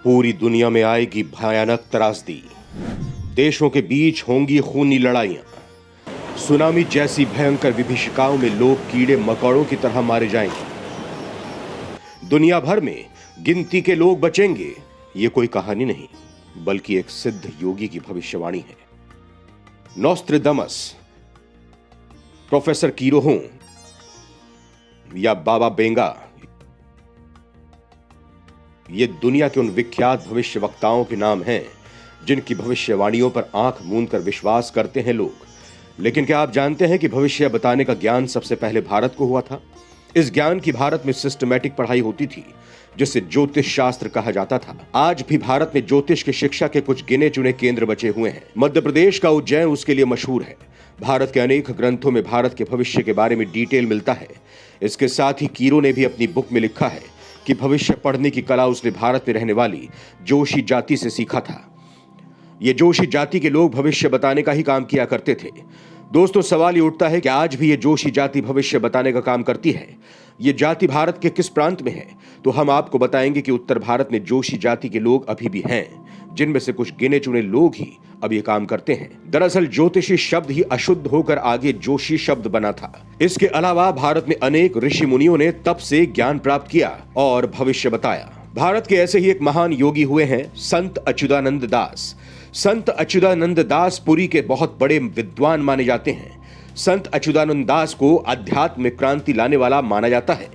पूरी दुनिया में आएगी भयानक त्रासदी। देशों के बीच होंगी खूनी लड़ाइयां। सुनामी जैसी भयंकर विभीषिकाओं में लोग कीड़े मकोड़ों की तरह मारे जाएंगे। दुनिया भर में गिनती के लोग बचेंगे। ये कोई कहानी नहीं, बल्कि एक सिद्ध योगी की भविष्यवाणी है। नोस्ट्राडामस, प्रोफेसर कीरो हो या बाबा बेंगा, ये दुनिया के उन विख्यात भविष्यवक्ताओं के नाम हैं जिनकी भविष्यवाणियों पर आंख मूंद कर विश्वास करते हैं लोग। लेकिन क्या आप जानते हैं कि भविष्य बताने का ज्ञान सबसे पहले भारत को हुआ था? इस ज्ञान की भारत में सिस्टमैटिक पढ़ाई होती थी, जिसे ज्योतिष शास्त्र कहा जाता था। आज भी भारत में ज्योतिष की शिक्षा के कुछ गिने चुने केंद्र बचे हुए हैं। मध्य प्रदेश का उज्जैन उसके लिए मशहूर है। भारत के अनेक ग्रंथों में भारत के भविष्य के बारे में डिटेल मिलता है। इसके साथ ही कीरो ने भी अपनी बुक में लिखा है कि भविष्य पढ़ने की कला उसने भारत में रहने वाली जोशी जाति से सीखा था। ये जोशी जाति के लोग भविष्य बताने का ही काम किया करते थे। दोस्तों, सवाल ये उठता है कि आज भी ये जोशी जाति भविष्य बताने का काम करती है। ये जाति भारत के किस प्रांत में है? तो हम आपको बताएंगे कि उत्तर भारत में जोशी जाति के लोग अभी भी हैं, जिनमें से कुछ गिने चुने लोग ही अब ये काम करते हैं। दरअसल ज्योतिषी शब्द ही अशुद्ध होकर आगे जोशी शब्द बना था। इसके अलावा भारत में अनेक ऋषि मुनियों ने तप से ज्ञान प्राप्त किया और भविष्य बताया। भारत के ऐसे ही एक महान योगी हुए हैं संत अच्युतानंद दास। संत अच्युतानंद दास पुरी के बहुत बड़े विद्वान माने जाते हैं। संत अच्युतानंद दास को अध्यात्म में क्रांति लाने वाला माना जाता है।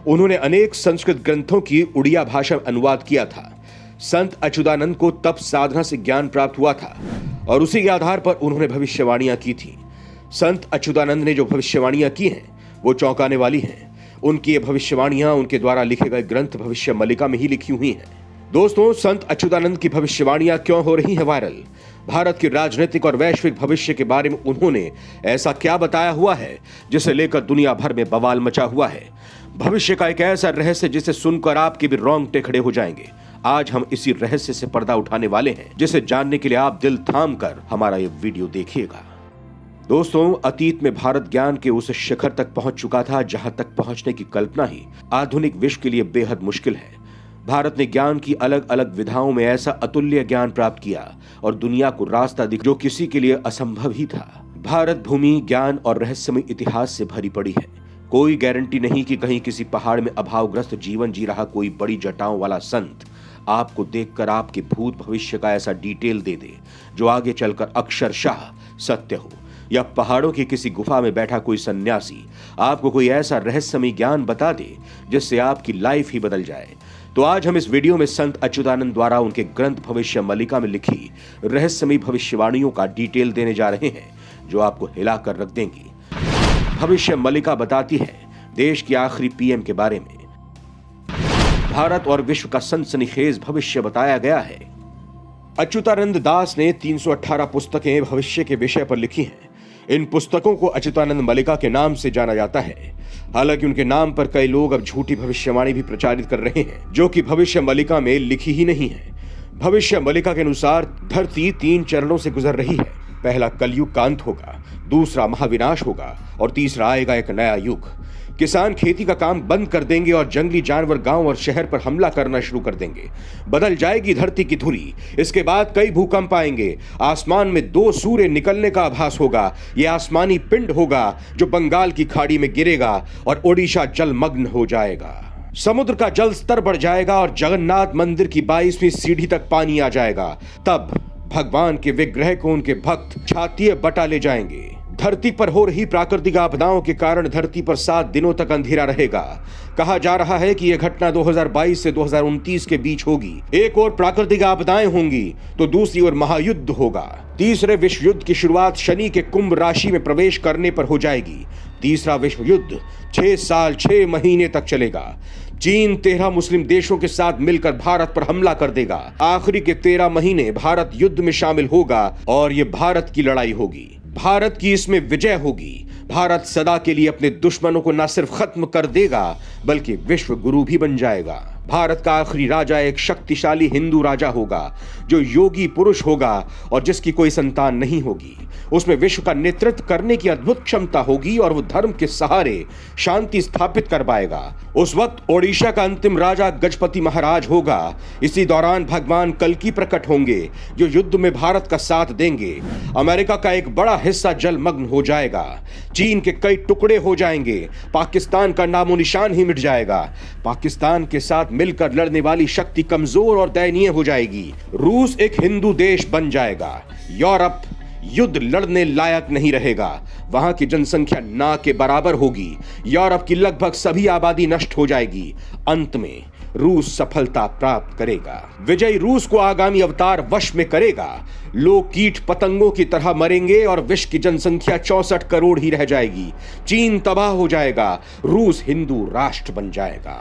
उन्होंने अनेक संस्कृत ग्रंथों की उड़िया भाषा में अनुवाद किया था। संत अच्युतानंद को तप साधना से ज्ञान प्राप्त हुआ था और उसी के आधार पर उन्होंने भविष्यवाणियां की थी। संत अच्युतानंद ने जो भविष्यवाणियां की हैं वो चौंकाने वाली हैं। उनकी ये भविष्यवाणियां उनके द्वारा लिखे गए ग्रंथ भविष्य मल्लिका में ही लिखी हुई हैं। दोस्तों, संत अच्युतानंद की भविष्यवाणियां क्यों हो रही हैं वायरल? भारत के राजनीतिक और वैश्विक भविष्य के बारे में उन्होंने ऐसा क्या बताया हुआ है जिसे लेकर दुनिया भर में बवाल मचा हुआ है? भविष्य का एक ऐसा रहस्य जिसे सुनकर आपके भी रोंगटे खड़े हो जाएंगे। आज हम इसी रहस्य से पर्दा उठाने वाले हैं, जिसे जानने के लिए आप दिल थाम कर हमारा ये वीडियो देखिएगा। दोस्तों, अतीत में भारत ज्ञान के उस शिखर तक पहुंच चुका था जहां तक पहुंचने की कल्पना ही आधुनिक विश्व के लिए बेहद मुश्किल है। भारत ने ज्ञान की अलग अलग विधाओं में ऐसा अतुल्य ज्ञान प्राप्त किया और दुनिया को रास्ता दिखा जो किसी के लिए असंभव ही था। भारत भूमि ज्ञान और रहस्यमय इतिहास से भरी पड़ी है। कोई गारंटी नहीं कि कहीं किसी पहाड़ में अभावग्रस्त जीवन जी रहा कोई बड़ी जटाओं वाला संत आपको देखकर आपके भूत भविष्य का ऐसा डिटेल दे दे जो आगे चलकर अक्षरशः सत्य हो, या पहाड़ों की किसी गुफा में बैठा कोई सन्यासी आपको कोई ऐसा रहस्यमय ज्ञान बता दे जिससे आपकी लाइफ ही बदल जाए। तो आज हम इस वीडियो में संत अच्युतानंद द्वारा उनके ग्रंथ भविष्य मल्लिका में लिखी रहस्यमय भविष्यवाणियों का डिटेल देने जा रहे हैं जो आपको हिलाकर रख देंगी। भविष्य मल्लिका बताती है देश की आखिरी पीएम के बारे में। भारत और विश्व का सनसनीखेज भविष्य बताया गया है। अच्युतानंद दास ने 318 पुस्तकें भविष्य के विषय पर लिखी हैं। इन पुस्तकों को अच्युतानंद मल्लिका के नाम से जाना जाता है। हालांकि उनके नाम पर कई लोग अब झूठी भविष्यवाणी भी प्रचारित कर रहे हैं जो कि भविष्य मल्लिका में लिखी ही नहीं है। भविष्य मल्लिका के अनुसार धरती 3 चरणों से गुजर रही है। पहला कलयुग का अंत होगा, दूसरा महाविनाश होगा और तीसरा आएगा एक नया युग। किसान खेती का काम बंद कर देंगे और जंगली जानवर गांव और शहर पर हमला करना शुरू कर देंगे। बदल जाएगी धरती की धुरी। इसके बाद कई भूकंप आएंगे। आसमान में 2 सूर्य निकलने का आभास होगा। यह आसमानी पिंड होगा जो बंगाल की खाड़ी में गिरेगा और ओडिशा जलमग्न हो जाएगा। समुद्र का जल स्तर बढ़ जाएगा और जगन्नाथ मंदिर की 22वीं सीढ़ी तक पानी आ जाएगा। तब भगवान के विग्रह को उनके भक्त छाती बटा ले जाएंगे। धरती पर हो रही प्राकृतिक आपदाओं के कारण धरती पर 7 दिनों तक अंधेरा रहेगा। कहा जा रहा है कि यह घटना 2022 से 2029 के बीच होगी। एक ओर प्राकृतिक आपदाएं होंगी तो दूसरी ओर महायुद्ध होगा। तीसरे विश्व युद्ध की शुरुआत शनि के कुंभ राशि में प्रवेश करने पर हो जाएगी। तीसरा विश्व युद्ध 6 साल 6 महीने तक चलेगा। चीन 13 मुस्लिम देशों के साथ मिलकर भारत पर हमला कर देगा। आखिरी के 13 महीने भारत युद्ध में शामिल होगा और ये भारत की लड़ाई होगी। भारत की इसमें विजय होगी। भारत सदा के लिए अपने दुश्मनों को न सिर्फ खत्म कर देगा बल्कि विश्व गुरु भी बन जाएगा। भारत का आखिरी राजा एक शक्तिशाली हिंदू राजा होगा जो योगी पुरुष होगा और जिसकी कोई संतान नहीं होगी। उसमें विश्व का नेतृत्व करने की अद्भुत क्षमता होगी और वो धर्म के सहारे शांति स्थापित कर पाएगा। उस वक्त ओडिशा का अंतिम राजा गजपति महाराज होगा। इसी दौरान भगवान कल्कि प्रकट होंगे जो युद्ध में भारत का साथ देंगे। अमेरिका का एक बड़ा हिस्सा जलमग्न हो जाएगा। चीन के कई टुकड़े हो जाएंगे। पाकिस्तान का नामो निशान ही मिट जाएगा। पाकिस्तान के साथ मिलकर लड़ने वाली शक्ति कमजोर और दयनीय हो जाएगी। रूस एक हिंदू देश बन जाएगा। यूरोप युद्ध लड़ने लायक नहीं रहेगा। वहां की जनसंख्या ना के बराबर होगी। यूरोप की लगभग सभी आबादी नष्ट हो जाएगी। अंत में रूस सफलता प्राप्त करेगा। विजयी रूस को आगामी अवतार वश में करेगा। लोग कीट पतंगों की तरह मरेंगे और विश्व की जनसंख्या 64 करोड़ ही रह जाएगी। चीन तबाह हो जाएगा। रूस हिंदू राष्ट्र बन जाएगा।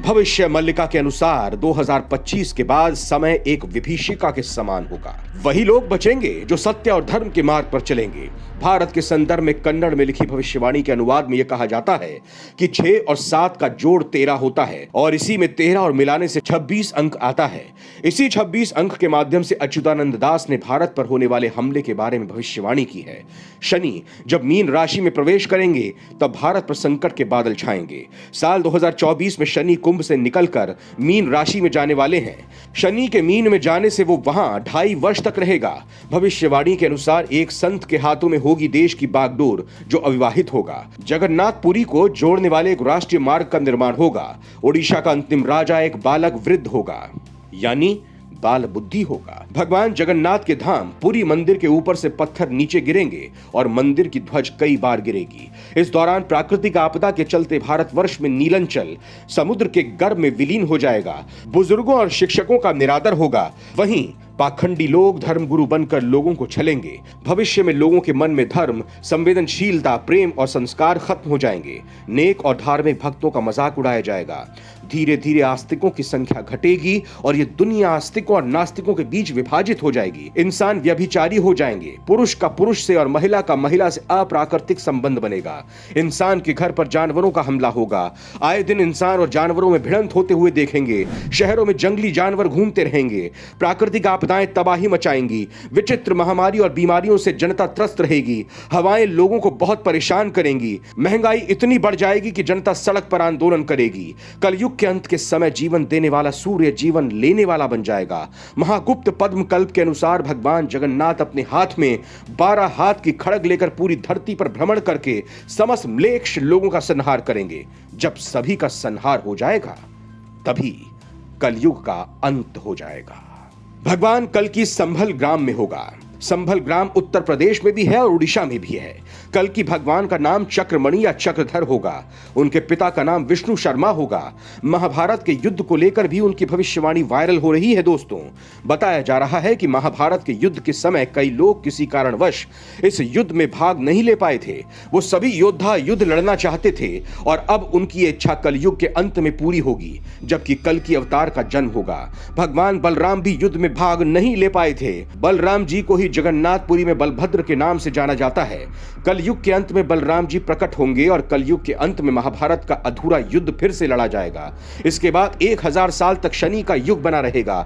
भविष्य मल्लिका के अनुसार 2025 के बाद समय एक विभीषिका के समान होगा। वही लोग बचेंगे जो सत्य और धर्म के मार्ग पर चलेंगे। भारत के संदर्भ में कन्नड़ में लिखी भविष्यवाणी के अनुवाद में यह कहा जाता है कि 6 और 7 का जोड़ 13 होता है और इसी में 13 और मिलाने से 26 अंक आता है। इसी 26 अंक के माध्यम से अच्युतानंद दास ने भारत पर होने वाले हमले के बारे में भविष्यवाणी की है। शनि जब मीन राशि में प्रवेश करेंगे तब भारत पर संकट के बादल छाएंगे। साल 2024 में शनि कुंभ से निकलकर मीन राशि में जाने वाले हैं। शनि के मीन में जाने से वो वहां 2.5 वर्ष तक रहेगा। भविष्यवाणी के अनुसार एक संत के हाथों में होगी देश की बागडोर जो अविवाहित होगा। जगन्नाथपुरी को जोड़ने वाले एक राष्ट्रीय मार्ग का निर्माण होगा। ओडिशा का अंतिम राजा एक बालक वृद्ध होगा, यानी बाल बुद्धि होगा। भगवान जगन्नाथ के धाम पुरी मंदिर के ऊपर से पत्थर नीचे गिरेंगे और मंदिर की ध्वज कई बार गिरेगी। इस दौरान प्राकृतिक आपदा के चलते भारतवर्ष में नीलांचल समुद्र के गर्भ में विलीन हो जाएगा। बुजुर्गों और शिक्षकों का निरादर होगा। वहीं पाखंडी लोग धर्मगुरु बनकर लोगों को छलेंगे। भविष्य में लोगों के मन में धर्म, संवेदनशीलता, प्रेम और संस्कार खत्म हो जाएंगे। नेक और धार्मिक भक्तों का मजाक उड़ाया जाएगा। धीरे धीरे आस्तिकों की संख्या घटेगी और ये दुनिया आस्तिकों और नास्तिकों के बीच विभाजित हो जाएगी। इंसान व्यभिचारी हो जाएंगे। पुरुष का पुरुष से और महिला का महिला से अप्राकृतिक संबंध बनेगा। इंसान के घर पर जानवरों का हमला होगा। आए दिन इंसान और जानवरों में भिड़ंत होते हुए देखेंगे। शहरों में जंगली जानवर घूमते रहेंगे। प्राकृतिक आपदाएं तबाही मचाएंगी। विचित्र महामारी और बीमारियों से जनता त्रस्त रहेगी। हवाएं लोगों को बहुत परेशान करेंगी। महंगाई इतनी बढ़ जाएगी कि जनता सड़क पर आंदोलन करेगी। कलयुग के अंत के समय जीवन देने वाला सूर्य जीवन लेने वाला बन जाएगा। महागुप्त पद्म कल्प के अनुसार भगवान जगन्नाथ अपने हाथ में 12 हाथ की खड़ग लेकर पूरी धरती पर भ्रमण करके समस्त म्लेच्छ लोगों का संहार करेंगे। जब सभी का संहार हो जाएगा तभी कलयुग का अंत हो जाएगा। भगवान कल्कि संभल ग्राम में होगा। संभल ग्राम उत्तर प्रदेश में भी है और उड़ीसा में भी है। कल्कि भगवान का नाम चक्रमणि या चक्रधर होगा। उनके पिता का नाम विष्णु शर्मा होगा। महाभारत के युद्ध को लेकर भी उनकी भविष्यवाणी वायरल हो रही है। दोस्तों, बताया जा रहा है कि महाभारत के युद्ध के समय कई लोग किसी कारणवश इस युद्ध में भाग नहीं ले पाए थे। वो सभी योद्धा युद्ध लड़ना चाहते थे और अब उनकी इच्छा कलयुग के अंत में पूरी होगी, जबकि कल्कि अवतार का जन्म होगा। भगवान बलराम भी युद्ध में भाग नहीं ले पाए थे। बलराम जी को ही जगन्नाथपुरी में बलभद्र के नाम से जाना जाता है। कलयुग के अंत में बलराम जी प्रकट होंगे और कलयुग के अंत में महाभारत का अधूरा युद्ध फिर से लड़ा जाएगा। इसके बाद 1000 साल तक शनि का युग बना रहेगा।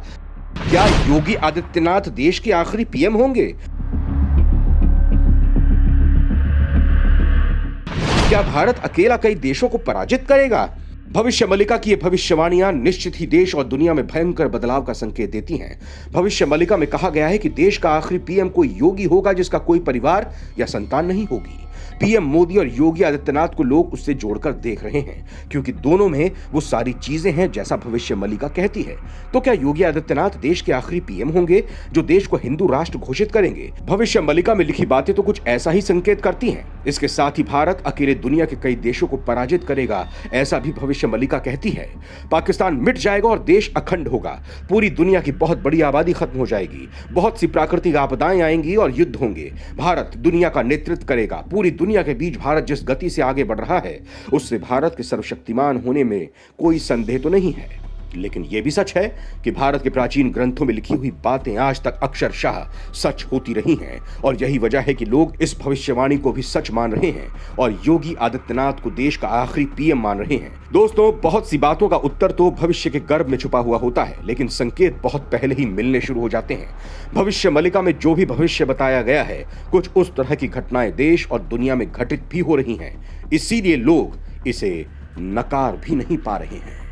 क्या योगी आदित्यनाथ देश के आखिरी पीएम होंगे? क्या भारत अकेला कई देशों को पराजित करेगा? भविष्य मल्लिका की ये भविष्यवाणियां निश्चित ही देश और दुनिया में भयंकर बदलाव का संकेत देती हैं। भविष्य मल्लिका में कहा गया है कि देश का आखिरी पीएम कोई योगी होगा जिसका कोई परिवार या संतान नहीं होगी। पीएम मोदी और योगी आदित्यनाथ को लोग उससे जोड़कर देख रहे हैं क्योंकि दोनों में वो सारी चीजें हैं जैसा भविष्य मल्लिका कहती है। तो क्या योगी आदित्यनाथ देश के आखिरी पीएम होंगे जो देश को हिंदू राष्ट्र घोषित करेंगे? भविष्य मल्लिका में लिखी बातें तो कुछ ऐसा ही संकेत करती हैं। इसके साथ ही भारत अकेले दुनिया के कई देशों को पराजित करेगा, ऐसा भी भविष्य मल्लिका कहती है। पाकिस्तान मिट जाएगा और देश अखंड होगा। पूरी दुनिया की बहुत बड़ी आबादी खत्म हो जाएगी। बहुत सी प्राकृतिक आपदाएं आएंगी और युद्ध होंगे। भारत दुनिया का नेतृत्व करेगा। पूरी दुनिया के बीच भारत जिस गति से आगे बढ़ रहा है उससे भारत के सर्वशक्तिमान होने में कोई संदेह तो नहीं है। लेकिन यह भी सच है कि भारत के प्राचीन ग्रंथों में लिखी हुई बातें आज तक अक्षरशः सच होती रही हैं और यही वजह है कि लोग इस भविष्यवाणी को भी सच मान रहे हैं और योगी आदित्यनाथ को देश का आखिरी पीएम मान रहे हैं। दोस्तों, बहुत सी बातों का उत्तर तो भविष्य के गर्भ में छुपा हुआ होता है, लेकिन संकेत बहुत पहले ही मिलने शुरू हो जाते हैं। भविष्य मलिका में जो भी भविष्य बताया गया है, कुछ उस तरह की घटनाएं देश और दुनिया में घटित भी हो रही हैं। इसीलिए लोग इसे नकार भी नहीं पा रहे हैं।